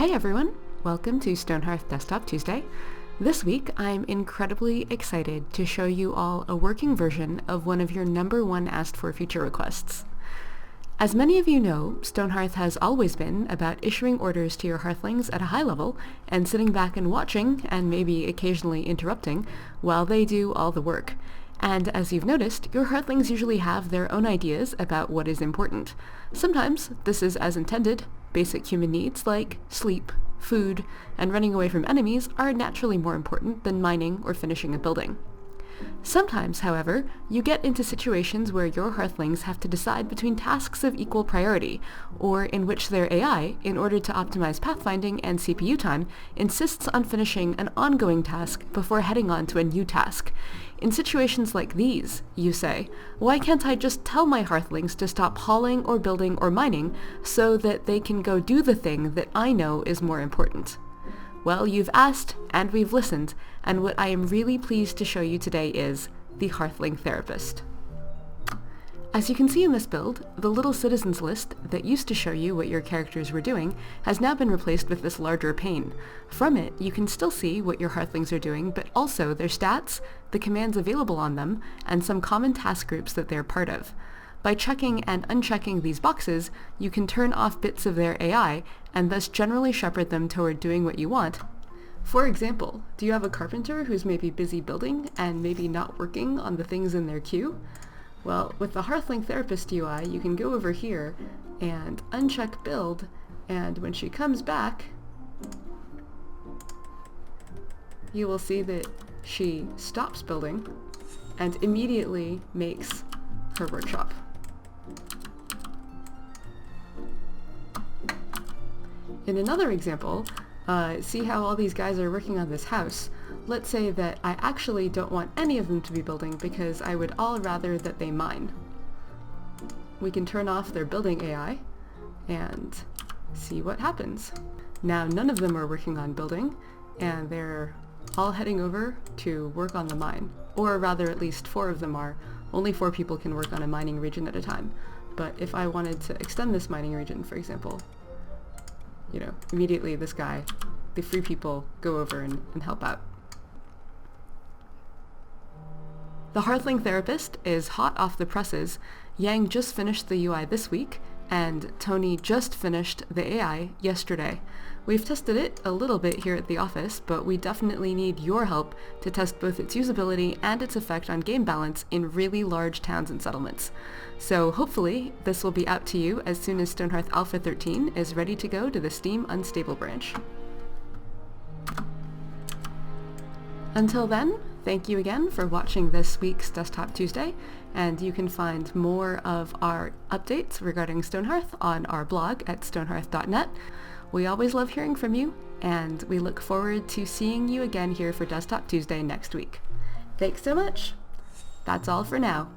Hey everyone! Welcome to Stonehearth Desktop Tuesday. This week I'm incredibly excited to show you all a working version of one of your number one asked for feature requests. As many of you know, Stonehearth has always been about issuing orders to your Hearthlings at a high level and sitting back and watching, and maybe occasionally interrupting, while they do all the work. And as you've noticed, your Hearthlings usually have their own ideas about what is important. Sometimes this is as intended. Basic human needs like sleep, food, and running away from enemies are naturally more important than mining or finishing a building. Sometimes, however, you get into situations where your Hearthlings have to decide between tasks of equal priority, or in which their AI, in order to optimize pathfinding and CPU time, insists on finishing an ongoing task before heading on to a new task. In situations like these, you say, why can't I just tell my Hearthlings to stop hauling or building or mining so that they can go do the thing that I know is more important? Well, you've asked, and we've listened, and what I am really pleased to show you today is the Hearthling Therapist. As you can see in this build, the little citizens list that used to show you what your characters were doing has now been replaced with this larger pane. From it, you can still see what your Hearthlings are doing, but also their stats, the commands available on them, and some common task groups that they're part of. By checking and unchecking these boxes, you can turn off bits of their AI and thus generally shepherd them toward doing what you want. For example, do you have a carpenter who's maybe busy building and maybe not working on the things in their queue? Well, with the Hearthling Therapist UI, you can go over here and uncheck build, and when she comes back, you will see that she stops building and immediately makes her workshop. In another example, see how all these guys are working on this house? Let's say that I actually don't want any of them to be building because I would all rather that they mine. We can turn off their building AI and see what happens. Now none of them are working on building, and they're all heading over to work on the mine. Or rather, at least 4 of them are. Only 4 people can work on a mining region at a time. But if I wanted to extend this mining region, for example, immediately this guy, the free people, go over and help out. The Hearthling Therapist is hot off the presses. Yang just finished the UI this week, and Tony just finished the AI yesterday. We've tested it a little bit here at the office, but we definitely need your help to test both its usability and its effect on game balance in really large towns and settlements. So hopefully this will be out to you as soon as Stonehearth Alpha 13 is ready to go to the Steam Unstable branch. Until then, thank you again for watching this week's Desktop Tuesday, and you can find more of our updates regarding Stonehearth on our blog at stonehearth.net. We always love hearing from you, and we look forward to seeing you again here for Desktop Tuesday next week. Thanks so much! That's all for now.